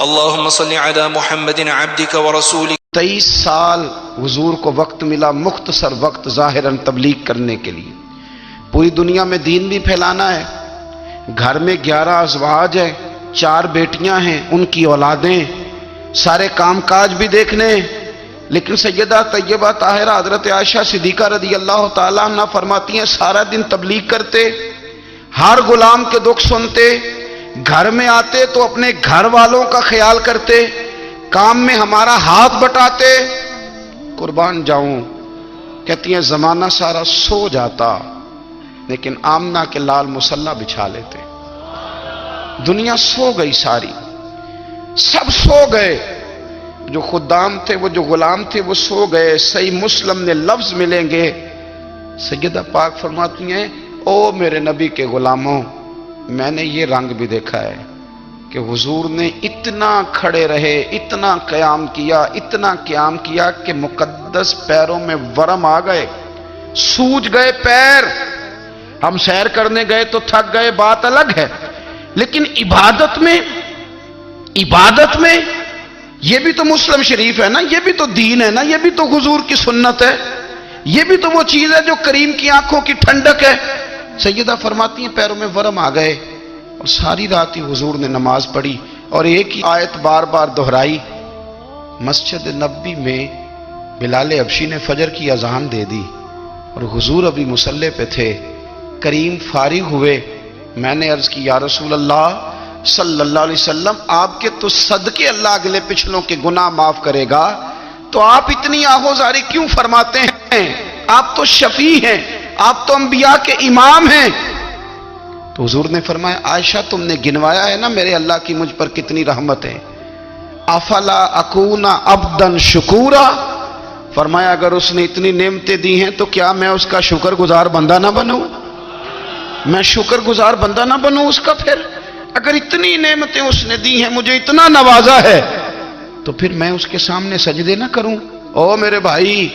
اللهم صل على محمد عبدك ورسولك 23 سال حضور کو وقت ملا، مختصر وقت ظاہراً تبلیغ کرنے کے لیے، پوری دنیا میں دین بھی پھیلانا ہے۔ گھر میں 11 ازواج ہیں، 4 بیٹیاں ہیں، ان کی اولادیں، سارے کام کاج بھی دیکھنے ہیں۔ لیکن سیدہ طیبہ طاہرہ حضرت عائشہ صدیقہ رضی اللہ تعالیٰ عنہ فرماتی ہیں سارا دن تبلیغ کرتے، ہر غلام کے دکھ سنتے، گھر میں آتے تو اپنے گھر والوں کا خیال کرتے، کام میں ہمارا ہاتھ بٹاتے۔ قربان جاؤں، کہتی ہیں زمانہ سارا سو جاتا لیکن آمنہ کے لال مصلی بچھا لیتے۔ دنیا سو گئی، ساری سب سو گئے، جو خدام تھے، وہ جو غلام تھے، وہ سو گئے۔ صحیح مسلم میں لفظ ملیں گے، سیدہ پاک فرماتی ہیں او میرے نبی کے غلاموں، میں نے یہ رنگ بھی دیکھا ہے کہ حضور نے اتنا کھڑے رہے، اتنا قیام کیا، اتنا قیام کیا کہ مقدس پیروں میں ورم آ گئے، سوج گئے پیر۔ ہم سیر کرنے گئے تو تھک گئے، بات الگ ہے، لیکن عبادت میں یہ بھی تو مسلم شریف ہے نا، یہ بھی تو دین ہے نا، یہ بھی تو حضور کی سنت ہے، یہ بھی تو وہ چیز ہے جو کریم کی آنکھوں کی ٹھنڈک ہے۔ سیدہ فرماتی ہیں پیروں میں ورم آ گئے، اور ساری رات ہی حضور نے نماز پڑھی اور ایک ہی آیت بار بار دہرائی۔ مسجد نبوی میں بلال حبشی نے فجر کی اذان دے دی اور حضور ابھی مصلی پہ تھے۔ کریم فارغ ہوئے، میں نے عرض کی یا رسول اللہ صلی اللہ علیہ وسلم، آپ کے تو صدقے اللہ اگلے پچھلوں کے گناہ معاف کرے گا، تو آپ اتنی آہوزاری کیوں فرماتے ہیں؟ آپ تو شفیع ہیں، آپ تو انبیاء کے امام ہیں۔ تو حضور نے فرمایا عائشہ تم نے گنوایا ہے نا میرے اللہ کی مجھ پر کتنی رحمت ہے، افلا اکون عبدا شکورا، فرمایا اگر اس نے اتنی نعمتیں دی ہیں تو کیا میں اس کا شکر گزار بندہ نہ بنوں؟ میں شکر گزار بندہ نہ بنوں اس کا؟ پھر اگر اتنی نعمتیں اس نے دی ہیں، مجھے اتنا نوازا ہے، تو پھر میں اس کے سامنے سجدے نہ کروں؟ او میرے بھائی،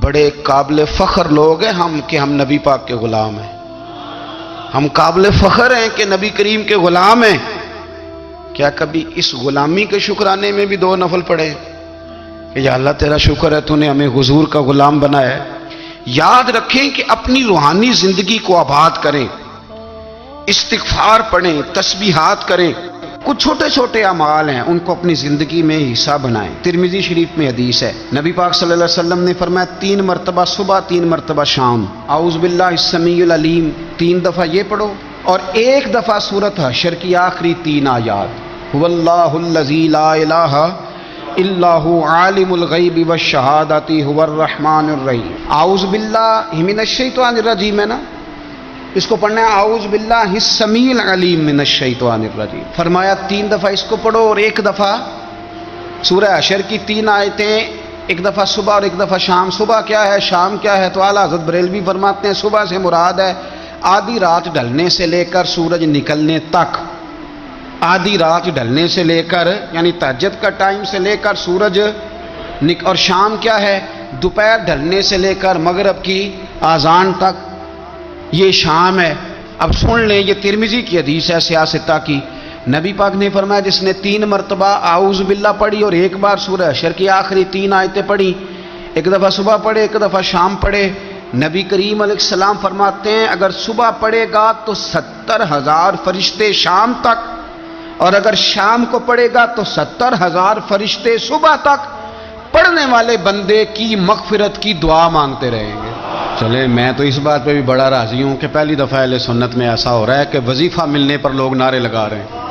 بڑے قابل فخر لوگ ہیں ہم کہ ہم نبی پاک کے غلام ہیں، ہم قابل فخر ہیں کہ نبی کریم کے غلام ہیں۔ کیا کبھی اس غلامی کے شکرانے میں بھی 2 نفل پڑھے کہ یا اللہ تیرا شکر ہے تو نے ہمیں حضور کا غلام بنایا ہے؟ یاد رکھیں کہ اپنی روحانی زندگی کو آباد کریں، استغفار پڑھیں، تسبیحات کریں، کچھ چھوٹے چھوٹے اعمال ہیں ان کو اپنی زندگی میں حصہ بنائیں۔ ترمذی شریف میں حدیث ہے، نبی پاک صلی اللہ علیہ وسلم نے فرمایا 3 مرتبہ صبح، 3 مرتبہ شام، اعوذ باللہ السمیع العلیم 3 دفعہ یہ پڑھو، اور 1 دفعہ سورۃ حشر کی آخری 3 آیات، هو اللہ الذی لا الہ الا هو عالم الغیب والشہادۃ هو الرحمن الرحیم۔ اعوذ باللہ من الشیطان الرجیم ہے نا، اس کو پڑھنا ہے اعوذ باللہ السمیع العلیم من الشیطان الرجیم۔ فرمایا 3 دفعہ اس کو پڑھو اور 1 دفعہ سورہ حشر کی 3 آیتیں، 1 دفعہ صبح اور 1 دفعہ شام۔ صبح کیا ہے، شام کیا ہے؟ تو اعلیٰ حضرت بریلوی فرماتے ہیں صبح سے مراد ہے آدھی رات ڈھلنے سے لے کر سورج نکلنے تک، آدھی رات ڈھلنے سے لے کر یعنی تہجد کا ٹائم سے لے کر سورج اور شام کیا ہے، دوپہر ڈھلنے سے لے کر مغرب کی اذان تک، یہ شام ہے۔ اب سن لیں، یہ ترمذی کی حدیث ہے سیاستہ کی، نبی پاک نے فرمایا جس نے 3 مرتبہ اعوذ باللہ پڑھی اور 1 بار سورہ حشر کی آخری 3 آیتیں پڑھی، 1 دفعہ صبح پڑھے، 1 دفعہ شام پڑھے، نبی کریم علیہ السلام فرماتے ہیں اگر صبح پڑھے گا تو 70,000 فرشتے شام تک، اور اگر شام کو پڑھے گا تو 70,000 فرشتے صبح تک پڑھنے والے بندے کی مغفرت کی دعا مانگتے رہیں گے۔ چلے میں تو اس بات پہ بھی بڑا راضی ہوں کہ پہلی دفعہ اہل سنت میں ایسا ہو رہا ہے کہ وظیفہ ملنے پر لوگ نعرے لگا رہے ہیں،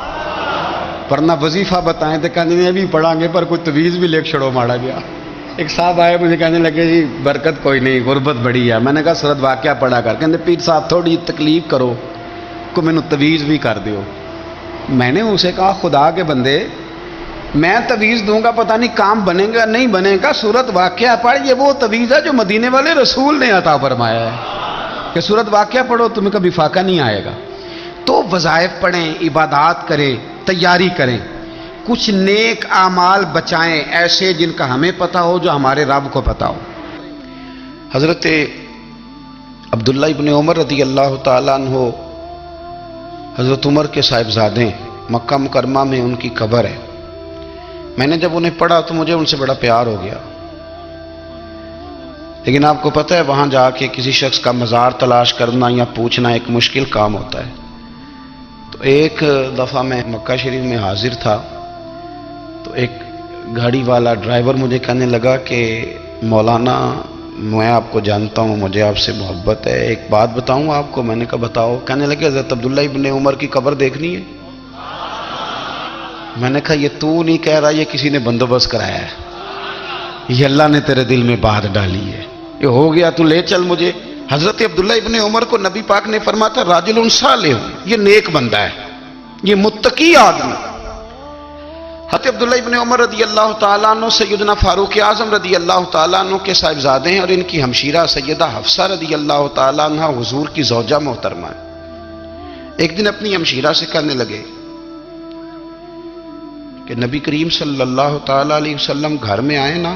ورنہ وظیفہ بتائیں تو کہنے میں بھی پڑھیں گے پر کوئی تویز بھی لکھ چھڑو ماڑا گیا۔ ایک صاحب آئے مجھے کہنے لگے جی برکت کوئی نہیں، غربت بڑی ہے۔ میں نے کہا سورۃ واقعہ پڑھا کر، کہنے پیر صاحب تھوڑی تکلیف کرو کو میں نے تویز بھی کر دیو۔ میں نے اسے کہا خدا کے بندے میں تویز دوں گا پتہ نہیں کام بنے گا نہیں بنے گا، سورۃ واقعہ پڑھ، یہ وہ تویز ہے جو مدینے والے رسول نے عطا فرمایا ہے کہ سورۃ واقعہ پڑھو تمہیں کبھی فاقہ نہیں آئے گا۔ تو وظائف پڑھیں، عبادات کریں، تیاری کریں، کچھ نیک اعمال بچائیں ایسے جن کا ہمیں پتہ ہو، جو ہمارے رب کو پتہ ہو۔ حضرت عبداللہ ابن عمر رضی اللہ تعالیٰ عنہ حضرت عمر کے صاحبزادے ہیں، مکہ مکرمہ میں ان کی قبر ہے. میں نے جب انہیں پڑھا تو مجھے ان سے بڑا پیار ہو گیا. لیکن آپ کو پتہ ہے وہاں جا کے کسی شخص کا مزار تلاش کرنا یا پوچھنا ایک مشکل کام ہوتا ہے. تو ایک دفعہ میں مکہ شریف میں حاضر تھا تو ایک گاڑی والا ڈرائیور مجھے کہنے لگا کہ مولانا میں آپ کو جانتا ہوں، مجھے آپ سے محبت ہے، ایک بات بتاؤں آپ کو. میں نے کہا بتاؤ. کہنے لگے حضرت عبداللہ ابن عمر کی قبر دیکھنی ہے. میں نے کہا یہ تو نہیں کہہ رہا، یہ کسی نے بندوبست کرایا ہے، یہ اللہ نے تیرے دل میں بات ڈالی ہے، یہ ہو گیا تو لے چل مجھے. حضرت عبداللہ ابن عمر کو نبی پاک نے فرمایا تھا راجل صالح، یہ نیک بندہ ہے، یہ متقی آدمی. حضرت عبداللہ ابن عمر رضی اللہ تعالیٰ عنہ سیدنا فاروق اعظم رضی اللہ تعالیٰ عنہ کے صاحبزادے ہیں، اور ان کی ہمشیرہ سیدہ حفصہ رضی اللہ تعالیٰ عنہ حضور کی زوجہ محترمہ ہے. ایک دن اپنی ہمشیرہ سے کہنے لگے کہ نبی کریم صلی اللہ تعالیٰ علیہ وسلم گھر میں آئے نا،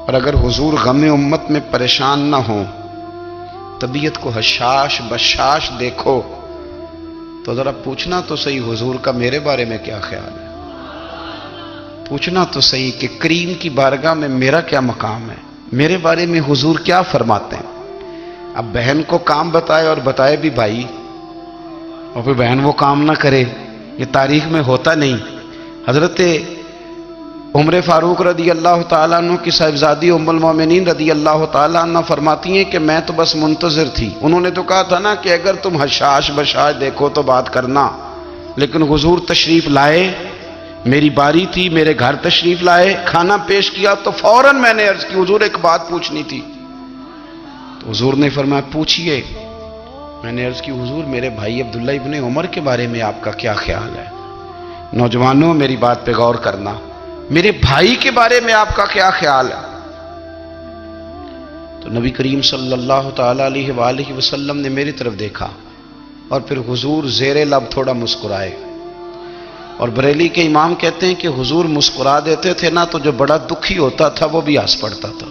اور اگر حضور غم امت میں پریشان نہ ہوں، طبیعت کو حشاش بشاش دیکھو، تو ذرا پوچھنا تو صحیح حضور کا میرے بارے میں کیا خیال ہے. پوچھنا تو صحیح کہ کریم کی بارگاہ میں میرا کیا مقام ہے، میرے بارے میں حضور کیا فرماتے ہیں. اب بہن کو کام بتائے، اور بتائے بھی بھائی، اور پھر بہن وہ کام نہ کرے، یہ تاریخ میں ہوتا نہیں. حضرت عمر فاروق رضی اللہ تعالیٰ عنہ کی صاحبزادی ام المومنین رضی اللہ تعالیٰ عنہ فرماتی ہیں کہ میں تو بس منتظر تھی. انہوں نے تو کہا تھا نا کہ اگر تم حشاش بشاش دیکھو تو بات کرنا، لیکن حضور تشریف لائے، میری باری تھی، میرے گھر تشریف لائے، کھانا پیش کیا تو فوراً میں نے عرض کی حضور ایک بات پوچھنی تھی. تو حضور نے فرمایا پوچھئے. میں نے عرض کی حضور میرے بھائی عبداللہ ابن عمر کے بارے میں آپ کا کیا خیال ہے. نوجوانوں میری بات پہ غور کرنا، میرے بھائی کے بارے میں آپ کا کیا خیال ہے. تو نبی کریم صلی اللہ تعالیٰ علیہ وآلہ وسلم نے میری طرف دیکھا، اور پھر حضور زیر لب تھوڑا مسکرائے. اور بریلی کے امام کہتے ہیں کہ حضور مسکرا دیتے تھے نا تو جو بڑا دکھی ہوتا تھا وہ بھی ہنس پڑتا تھا.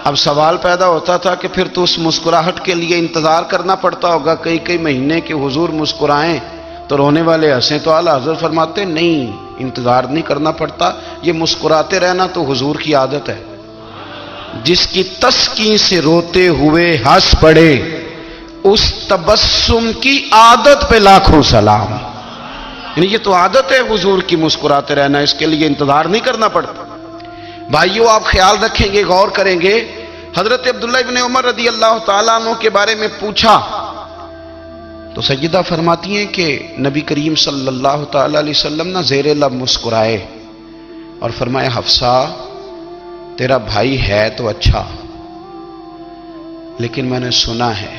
اب سوال پیدا ہوتا تھا کہ پھر تو اس مسکراہٹ کے لیے انتظار کرنا پڑتا ہوگا کئی مہینے کہ حضور مسکرائیں تو رونے والے ہنسیں. تو اعلیٰ حضرت فرماتے نہیں، انتظار نہیں کرنا پڑتا، یہ مسکراتے رہنا تو حضور کی عادت ہے. جس کی تسکین سے روتے ہوئے ہنس پڑے اس تبسم کی عادت پہ لاکھوں سلام. یعنی یہ تو عادت ہے حضور کی مسکراتے رہنا، اس کے لیے انتظار نہیں کرنا پڑتا. بھائیو آپ خیال رکھیں گے، غور کریں گے. حضرت عبداللہ ابن عمر رضی اللہ تعالیٰ عنہ کے بارے میں پوچھا تو سیدہ فرماتی ہیں کہ نبی کریم صلی اللہ تعالیٰ علیہ وسلم نہ زیر لب مسکرائے اور فرمایا حفصہ تیرا بھائی ہے تو اچھا، لیکن میں نے سنا ہے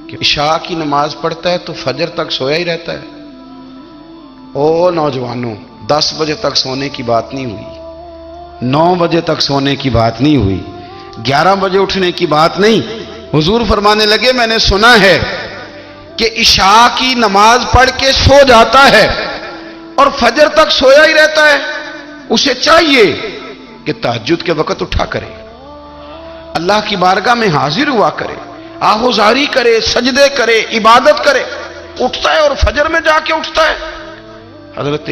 کہ عشاء کی نماز پڑھتا ہے تو فجر تک سویا ہی رہتا ہے. او نوجوانوں، 10 بجے تک سونے کی بات نہیں ہوئی، 9 بجے تک سونے کی بات نہیں ہوئی، 11 بجے اٹھنے کی بات نہیں. حضور فرمانے لگے میں نے سنا ہے کہ عشاء کی نماز پڑھ کے سو جاتا ہے اور فجر تک سویا ہی رہتا ہے. اسے چاہیے کہ تہجد کے وقت اٹھا کرے، اللہ کی بارگاہ میں حاضر ہوا کرے، آہوزاری کرے، سجدے کرے، عبادت کرے. اٹھتا ہے اور فجر میں جا کے اٹھتا ہے. حضرت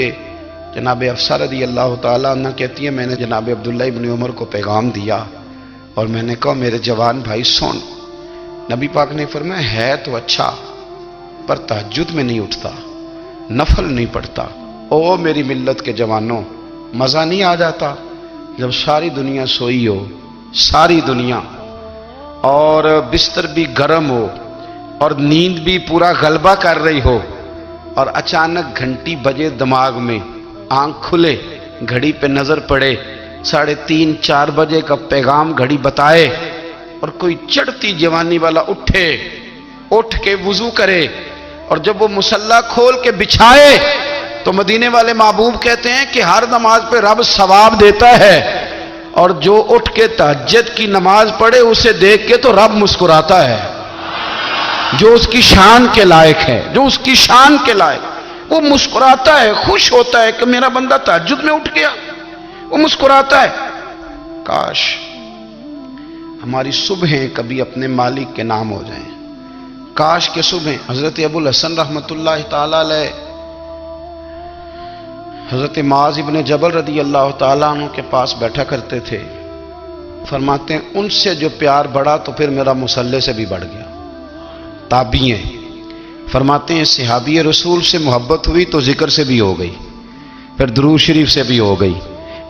جناب حفصہ رضی اللہ تعالیٰ عنہ کہتی ہے میں نے جناب عبداللہ ابن عمر کو پیغام دیا اور میں نے کہا میرے جوان بھائی سن. نبی پاک نے فرمایا ہے تو اچھا پر تہجد میں نہیں اٹھتا، نفل نہیں پڑھتا. او میری ملت کے جوانوں، مزہ نہیں آ جاتا جب ساری دنیا سوئی ہو، ساری دنیا، اور بستر بھی گرم ہو اور نیند بھی پورا غلبہ کر رہی ہو، اور اچانک گھنٹی بجے دماغ میں، آنکھ کھلے، گھڑی پہ نظر پڑے 3:30 4 بجے کا پیغام گھڑی بتائے، اور کوئی چڑھتی جوانی والا اٹھ کے وضو کرے، اور جب وہ مصلی کھول کے بچھائے تو مدینے والے محبوب کہتے ہیں کہ ہر نماز پہ رب ثواب دیتا ہے، اور جو اٹھ کے تہجد کی نماز پڑھے اسے دیکھ کے تو رب مسکراتا ہے، جو اس کی شان کے لائق ہے، جو اس کی شان کے لائق، وہ مسکراتا ہے، خوش ہوتا ہے کہ میرا بندہ تہجد میں اٹھ گیا، وہ مسکراتا ہے. کاش ہماری صبحیں کبھی اپنے مالک کے نام ہو جائیں. کاش کے صبح حضرت ابو الحسن رحمۃ اللہ تعالی علیہ حضرت معاذ ابن جبل رضی اللہ تعالیٰ عنہ کے پاس بیٹھا کرتے تھے. فرماتے ہیں ان سے جو پیار بڑھا تو پھر میرا مصلی سے بھی بڑھ گیا. تابعی ہیں. فرماتے ہیں صحابی رسول سے محبت ہوئی تو ذکر سے بھی ہو گئی, پھر درود شریف سے بھی ہو گئی.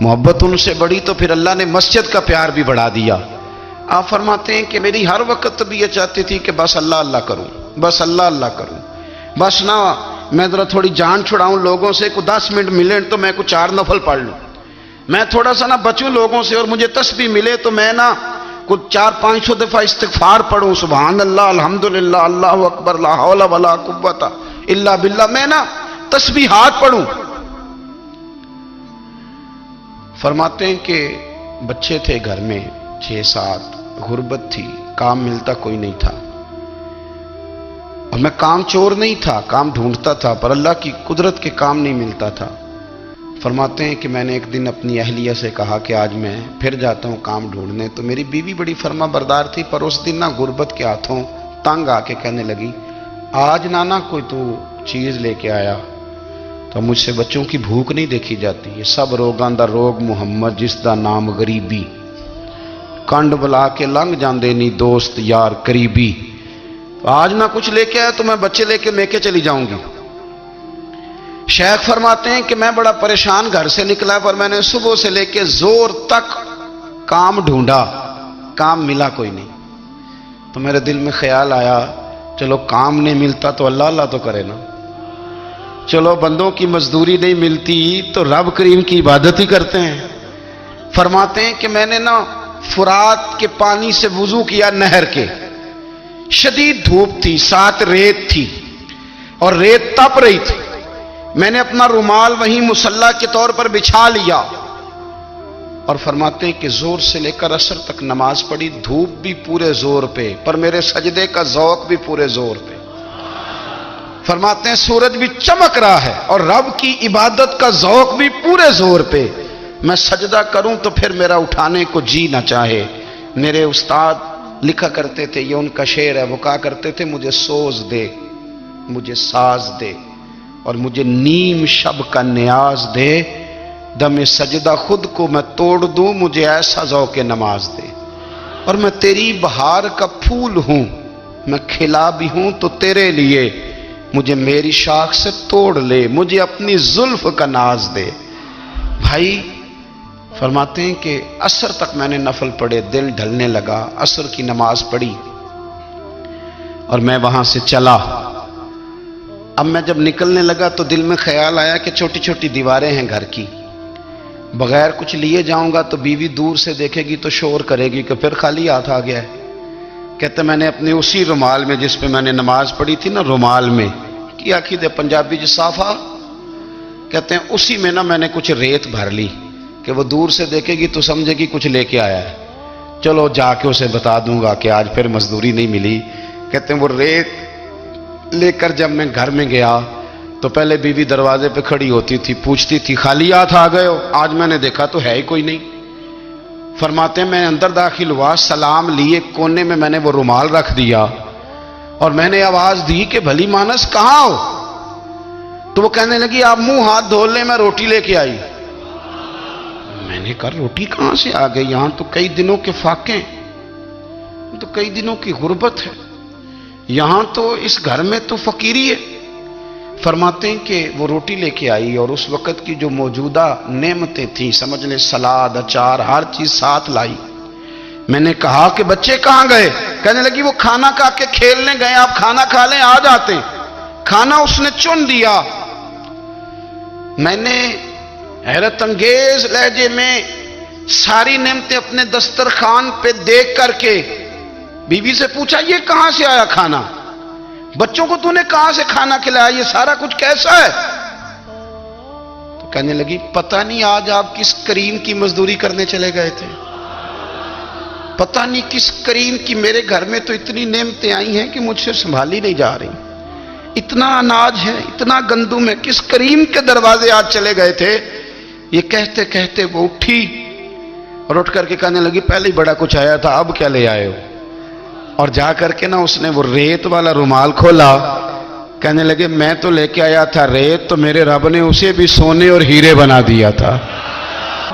محبت ان سے بڑھی تو پھر اللہ نے مسجد کا پیار بھی بڑھا دیا. آپ فرماتے ہیں کہ میری ہر وقت طبیعت چاہتی تھی کہ بس اللہ اللہ کروں, بس اللہ اللہ کروں, بس نہ میں ذرا تھوڑی جان چھڑاؤں لوگوں سے, کو 10 منٹ ملے تو میں کو 4 نفل پڑھ لوں, میں تھوڑا سا نہ بچوں لوگوں سے, اور مجھے تسبیح ملے تو میں نہ کچھ 400-500 دفعہ استغفار پڑھوں, سبحان اللہ, الحمدللہ, اللہ اکبر, لا حول ولا قوت الا باللہ, میں نہ تسبیحات پڑھوں. فرماتے ہیں کہ بچے تھے گھر میں 6-7, غربت تھی, کام ملتا کوئی نہیں تھا, اور میں کام چور نہیں تھا, کام ڈھونڈتا تھا, پر اللہ کی قدرت کے کام نہیں ملتا تھا. فرماتے ہیں کہ میں نے ایک دن اپنی اہلیہ سے کہا کہ آج میں پھر جاتا ہوں کام ڈھونڈنے. تو میری بیوی بڑی فرما بردار تھی, پر اس دن نہ غربت کے ہاتھوں تنگ آ کے کہنے لگی آج نانا کوئی تو چیز لے کے آیا. تو مجھ سے بچوں کی بھوک نہیں دیکھی جاتی. یہ سب روگاں دا روگ محمد جس دا نام غریبی, کنڈ بلا کے لنگ جاندے نہیں دوست یار قریبی. آج نہ کچھ لے کے آیا تو میں بچے لے کے میکے چلی جاؤں گی. شیخ فرماتے ہیں کہ میں بڑا پریشان گھر سے نکلا, پر میں نے صبح سے لے کے زور تک کام ڈھونڈا, کام ملا کوئی نہیں. تو میرے دل میں خیال آیا چلو کام نہیں ملتا تو اللہ اللہ تو کرے نا, چلو بندوں کی مزدوری نہیں ملتی تو رب کریم کی عبادت ہی کرتے ہیں. فرماتے ہیں کہ میں نے نا فرات کے پانی سے وضو کیا, نہر کے, شدید دھوپ تھی, ساتھ ریت تھی اور ریت تپ رہی تھی. میں نے اپنا رومال وہیں مصلی کے طور پر بچھا لیا, اور فرماتے ہیں کہ زور سے لے کر عصر تک نماز پڑھی. دھوپ بھی پورے زور پہ, پر میرے سجدے کا ذوق بھی پورے زور پہ. فرماتے ہیں سورج بھی چمک رہا ہے اور رب کی عبادت کا ذوق بھی پورے زور پہ. میں سجدہ کروں تو پھر میرا اٹھانے کو جی نہ چاہے. میرے استاد لکھا کرتے تھے, یہ ان کا شعر ہے, وہ کہا کرتے تھے مجھے سوز دے, مجھے ساز دے, اور مجھے نیم شب کا نیاز دے, دم سجدہ خود کو میں توڑ دوں, مجھے ایسا ذوق نماز دے. اور میں تیری بہار کا پھول ہوں, میں کھلا بھی ہوں تو تیرے لیے, مجھے میری شاخ سے توڑ لے, مجھے اپنی زلف کا ناز دے. بھائی فرماتے ہیں کہ عصر تک میں نے نفل پڑھے, دل ڈھلنے لگا, عصر کی نماز پڑھی اور میں وہاں سے چلا. اب میں جب نکلنے لگا تو دل میں خیال آیا کہ چھوٹی چھوٹی دیواریں ہیں گھر کی, بغیر کچھ لیے جاؤں گا تو بیوی دور سے دیکھے گی تو شور کرے گی کہ پھر خالی ہاتھ آ گیا ہے. کہتے میں نے اپنے اسی رومال میں جس پہ میں نے نماز پڑھی تھی نا, رومال میں کی آخی دے پنجابی جسافہ کہتے ہیں, اسی میں نا میں نے کچھ ریت بھر لی کہ وہ دور سے دیکھے گی تو سمجھے گی کچھ لے کے آیا ہے, چلو جا کے اسے بتا دوں گا کہ آج پھر مزدوری نہیں ملی. کہتے ہیں وہ ریت لے کر جب میں گھر میں گیا تو پہلے بیوی دروازے پہ کھڑی ہوتی تھی, پوچھتی تھی خالی ہاتھ آ گئے ہو؟ آج میں نے دیکھا تو ہے ہی کوئی نہیں. فرماتے ہیں میں اندر داخل ہوا, سلام لیے, کونے میں میں نے وہ رومال رکھ دیا اور میں نے آواز دی کہ بھلی مانس کہاں ہو؟ تو وہ کہنے لگی آپ منہ ہاتھ دھو لیں, میں روٹی لے کے آئی. میں نے کہا روٹی کہاں سے آ گئی؟ یہاں تو کئی دنوں کے فاقے, تو کئی دنوں کی غربت ہے, یہاں تو اس گھر میں تو فقیری ہے. فرماتے ہیں کہ وہ روٹی لے کے آئی اور اس وقت کی جو موجودہ نعمتیں تھیں, سمجھ لیں سلاد, اچار, ہر چیز ساتھ لائی. میں نے کہا کہ بچے کہاں گئے؟ کہنے لگی وہ کھانا کھا کے کھیلنے گئے, آپ کھانا کھا لیں آ جاتے ہیں. کھانا اس نے چن دیا. میں نے حیرت انگیز لہجے میں ساری نعمتیں اپنے دسترخوان پہ دیکھ کر کے بیوی سے پوچھا یہ کہاں سے آیا کھانا؟ بچوں کو تو نے کہاں سے کھانا کھلایا؟ یہ سارا کچھ کیسا ہے؟ تو کہنے لگی پتہ نہیں آج آپ کس کریم کی مزدوری کرنے چلے گئے تھے, پتہ نہیں کس کریم کی. میرے گھر میں تو اتنی نعمتیں آئی ہیں کہ مجھ سے سنبھالی نہیں جا رہی, اتنا اناج ہے, اتنا گندم ہے, کس کریم کے دروازے آج چلے گئے تھے؟ یہ کہتے کہتے وہ اٹھی اور اٹھ کر کے کہنے لگی پہلے ہی بڑا کچھ آیا تھا, اب کیا لے آئے ہو؟ اور جا کر کے نا اس نے وہ ریت والا رومال کھولا کہنے لگے میں تو لے کے آیا تھا ریت، تو میرے رب نے اسے بھی سونے اور ہیرے بنا دیا تھا۔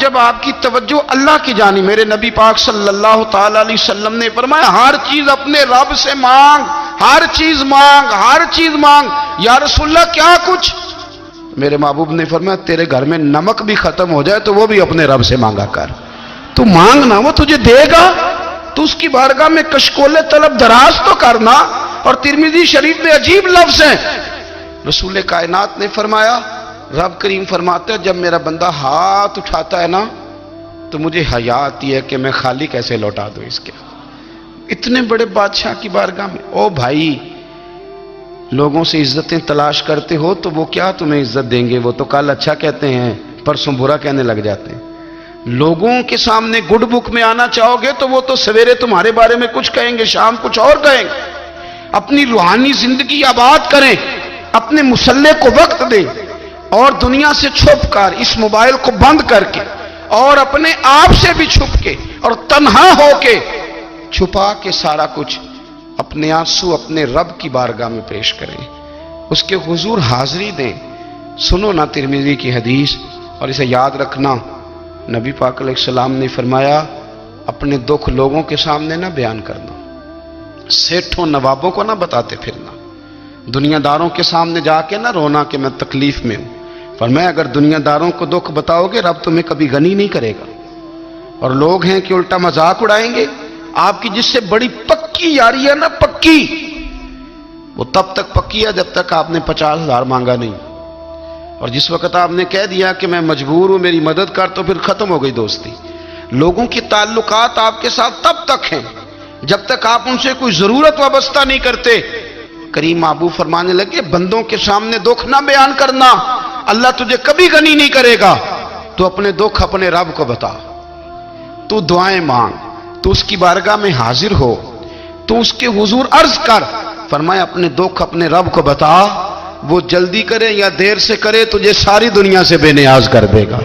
جب آپ کی توجہ اللہ کی جانب، میرے نبی پاک صلی اللہ تعالی علیہ وسلم نے فرمایا ہر چیز اپنے رب سے مانگ، ہر چیز مانگ، ہر چیز مانگ۔ یا رسول اللہ کیا کچھ؟ میرے محبوب نے فرمایا تیرے گھر میں نمک بھی ختم ہو جائے تو وہ بھی اپنے رب سے مانگا کر، تو مانگنا وہ تجھے دے گا، تو اس کی بارگاہ میں کشکول طلب دراز تو کرنا۔ اور ترمذی شریف میں عجیب لفظ ہیں، رسول کائنات نے فرمایا، رب کریم فرماتے ہیں جب میرا بندہ ہاتھ اٹھاتا ہے نا تو مجھے حیا آتی ہے کہ میں خالی کیسے لوٹا دوں اس کے۔ اتنے بڑے بادشاہ کی بارگاہ میں، او بھائی لوگوں سے عزتیں تلاش کرتے ہو تو وہ کیا تمہیں عزت دیں گے؟ وہ تو کل اچھا کہتے ہیں پرسوں برا کہنے لگ جاتے ہیں۔ لوگوں کے سامنے گڈ بک میں آنا چاہو گے تو وہ تو سویرے تمہارے بارے میں کچھ کہیں گے، شام کچھ اور کہیں گے۔ اپنی روحانی زندگی آباد کریں، اپنے مسلح کو وقت دیں، اور دنیا سے چھپ کر اس موبائل کو بند کر کے اور اپنے آپ سے بھی چھپ کے اور تنہا ہو کے چھپا کے سارا کچھ اپنے آنسو اپنے رب کی بارگاہ میں پیش کریں، اس کے حضور حاضری دیں۔ سنو نا ترمذی کی حدیث، اور اسے یاد رکھنا، نبی پاک علیہ السلام نے فرمایا اپنے دکھ لوگوں کے سامنے نہ بیان کرنا، سیٹھوں نوابوں کو نہ بتاتے پھرنا، دنیا داروں کے سامنے جا کے نہ رونا کہ میں تکلیف میں ہوں۔ فرمایا اگر دنیا داروں کو دکھ بتاؤ گے رب تمہیں کبھی غنی نہیں کرے گا، اور لوگ ہیں کہ الٹا مذاق اڑائیں گے۔ آپ کی جس سے بڑی پکی یاری ہے نا، پکی، وہ تب تک پکی ہے جب تک آپ نے 50,000 مانگا نہیں، اور جس وقت آپ نے کہہ دیا کہ میں مجبور ہوں میری مدد کر تو پھر ختم ہو گئی دوستی۔ لوگوں کے تعلقات آپ کے ساتھ تب تک ہیں جب تک آپ ان سے کوئی ضرورت وابستہ نہیں کرتے۔ کریم محبوب فرمانے لگے بندوں کے سامنے دکھ نہ بیان کرنا، اللہ تجھے کبھی غنی نہیں کرے گا۔ تو اپنے دکھ اپنے رب کو بتا، تو دعائیں مانگ، تو اس کی بارگاہ میں حاضر ہو، تو اس کے حضور عرض کر۔ فرمایا اپنے دکھ اپنے رب کو بتا، وہ جلدی کرے یا دیر سے کرے تجھے ساری دنیا سے بے نیاز کر دے گا،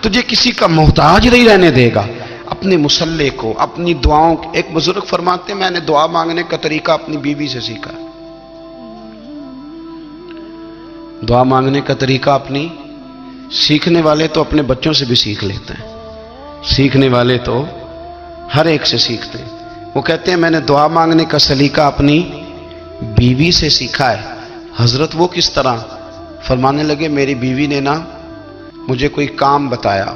تجھے کسی کا محتاج نہیں رہنے دے گا۔ اپنے مسلح کو، اپنی دعاؤں، ایک بزرگ فرماتے ہیں میں نے دعا مانگنے کا طریقہ اپنی بیوی سے سیکھا۔ دعا مانگنے کا طریقہ اپنی، سیکھنے والے تو اپنے بچوں سے بھی سیکھ لیتے ہیں، سیکھنے والے تو ہر ایک سے سیکھتے ہیں۔ وہ کہتے ہیں میں نے دعا مانگنے کا سلیقہ اپنی بیوی سے سیکھا ہے۔ حضرت وہ کس طرح؟ فرمانے لگے میری بیوی نے نا مجھے کوئی کام بتایا،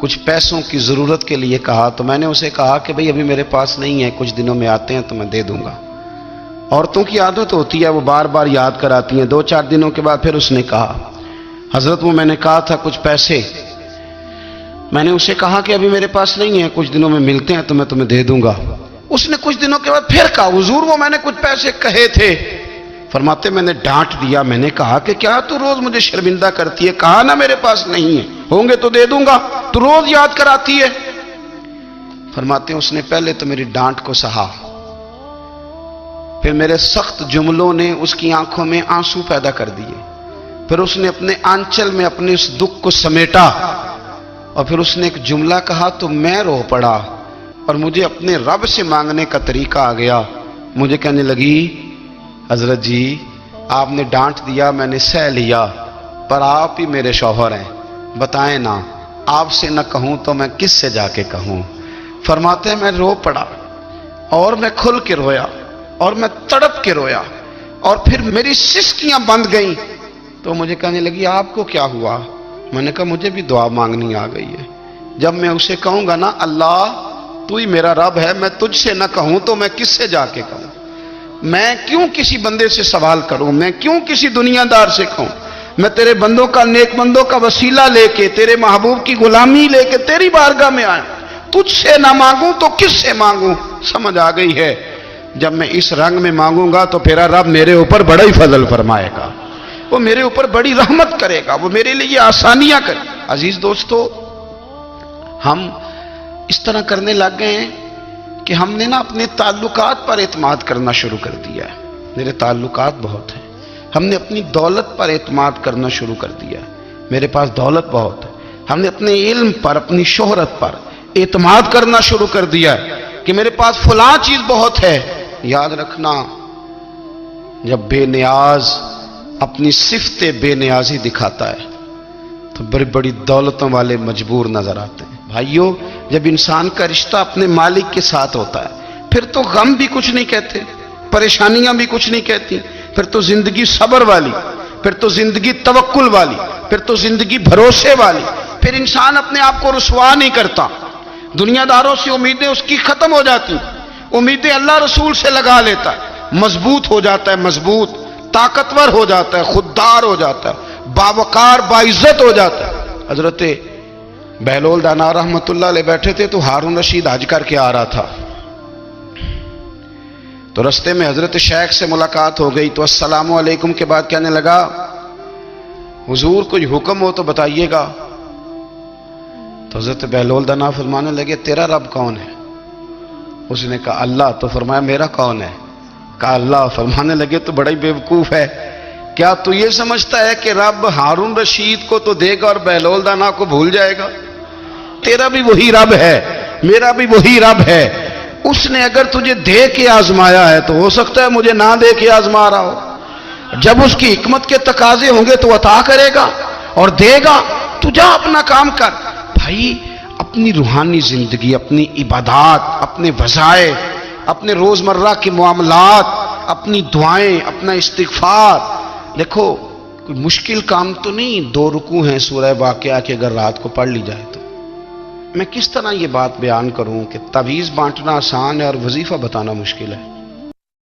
کچھ پیسوں کی ضرورت کے لیے کہا، تو میں نے اسے کہا کہ بھئی ابھی میرے پاس نہیں ہے، کچھ دنوں میں آتے ہیں تو میں دے دوں گا۔ عورتوں کی عادت ہوتی ہے وہ بار بار یاد کراتی ہیں، 2-4 دنوں کے بعد پھر اس نے کہا حضرت وہ میں نے کہا تھا کچھ پیسے، میں نے اسے کہا کہ ابھی میرے پاس نہیں ہے، کچھ دنوں میں ملتے ہیں تو میں تمہیں دے دوں گا۔ اس نے کچھ دنوں کے بعد پھر کہا حضور وہ میں نے کچھ پیسے کہے تھے۔ فرماتے میں نے ڈانٹ دیا، میں نے کہا کہ کیا تو روز مجھے شرمندہ کرتی ہے، کہا نا میرے پاس نہیں ہے، ہوں گے تو دے دوں گا، تو روز یاد کراتی ہے۔ فرماتے ہیں اس نے پہلے تو میری ڈانٹ کو سہا، پھر میرے سخت جملوں نے اس کی آنکھوں میں آنسو پیدا کر دیے، پھر اس نے اپنے آنچل میں اپنے اس دکھ کو سمیٹا، اور پھر اس نے ایک جملہ کہا تو میں رو پڑا، اور مجھے اپنے رب سے مانگنے کا طریقہ آ گیا۔ مجھے کہنے لگی حضرت جی آپ نے ڈانٹ دیا میں نے سہ لیا، پر آپ ہی میرے شوہر ہیں، بتائیں نا آپ سے نہ کہوں تو میں کس سے جا کے کہوں۔ فرماتے ہیں میں رو پڑا، اور میں کھل کے رویا، اور میں تڑپ کے رویا، اور پھر میری سسکیاں بند گئیں۔ تو مجھے کہنے لگی آپ کو کیا ہوا؟ میں نے کہا مجھے بھی دعا مانگنی آ گئی ہے، جب میں اسے کہوں گا نا اللہ تو ہی میرا رب ہے، میں تجھ سے نہ کہوں تو میں کس سے جا کے کہوں؟ میں کیوں کسی بندے سے سوال کروں؟ میں کیوں کسی دنیا دار سے کہوں؟ میں تیرے بندوں کا، نیک بندوں کا وسیلہ لے کے، تیرے محبوب کی غلامی لے کے تیری بارگاہ میں آیا، تجھ سے نہ مانگوں تو کس سے مانگوں؟ سمجھ آ گئی ہے جب میں اس رنگ میں مانگوں گا تو پھر رب میرے اوپر بڑا ہی فضل فرمائے گا، وہ میرے اوپر بڑی رحمت کرے گا، وہ میرے لیے آسانیاں کرے۔ عزیز دوستو ہم اس طرح کرنے لگ گئے ہیں کہ ہم نے نا اپنے تعلقات پر اعتماد کرنا شروع کر دیا ہے۔ میرے تعلقات بہت ہیں، ہم نے اپنی دولت پر اعتماد کرنا شروع کر دیا ہے، میرے پاس دولت بہت ہے۔ ہم نے اپنے علم پر، اپنی شہرت پر اعتماد کرنا شروع کر دیا ہے کہ میرے پاس فلاں چیز بہت ہے۔ یاد رکھنا جب بے نیاز اپنی صفت بے نیازی دکھاتا ہے تو بڑی بڑی دولتوں والے مجبور نظر آتے ہیں۔ بھائیوں، جب انسان کا رشتہ اپنے مالک کے ساتھ ہوتا ہے پھر تو غم بھی کچھ نہیں کہتے، پریشانیاں بھی کچھ نہیں کہتی، پھر تو زندگی صبر والی، پھر تو زندگی توکل والی، پھر تو زندگی بھروسے والی، پھر انسان اپنے آپ کو رسوا نہیں کرتا، دنیا داروں سے امیدیں اس کی ختم ہو جاتی، امیدیں اللہ رسول سے لگا لیتا ہے، مضبوط ہو جاتا ہے، مضبوط، طاقتور ہو جاتا ہے، خوددار ہو جاتا ہے، باوقار باعزت ہو جاتا ہے۔ حضرت بہلول دانا رحمت اللہ علیہ بیٹھے تھے تو ہارون رشید حج کر کے آ رہا تھا، تو رستے میں حضرت شیخ سے ملاقات ہو گئی تو السلام علیکم کے بعد کہنے لگا حضور کوئی حکم ہو تو بتائیے گا۔ تو حضرت بہلول دانا فرمانے لگے تیرا رب کون ہے؟ اس نے کہا اللہ۔ تو فرمایا میرا کون ہے؟ کہا اللہ۔ فرمانے لگے تو بڑا ہی بیوقوف ہے، کیا تو یہ سمجھتا ہے کہ رب ہارون رشید کو تو دے گا اور بہلول دانا کو بھول جائے گا؟ تیرا بھی وہی رب ہے، میرا بھی وہی رب ہے، اس نے اگر تجھے دے کے آزمایا ہے تو ہو سکتا ہے مجھے نہ دے کے آزما رہا ہو، جب اس کی حکمت کے تقاضے ہوں گے تو عطا کرے گا اور دے گا، تو جا اپنا کام کر۔ بھائی اپنی روحانی زندگی، اپنی عبادات، اپنے وظائف، اپنے روزمرہ کے معاملات، اپنی دعائیں، اپنا استغفار، دیکھو کوئی مشکل کام تو نہیں، 2 رکوع ہیں سورہ واقعہ کے اگر رات کو پڑھ لی جائے تو۔ میں کس طرح یہ بات بیان کروں کہ تعویذ بانٹنا آسان ہے اور وظیفہ بتانا مشکل ہے؟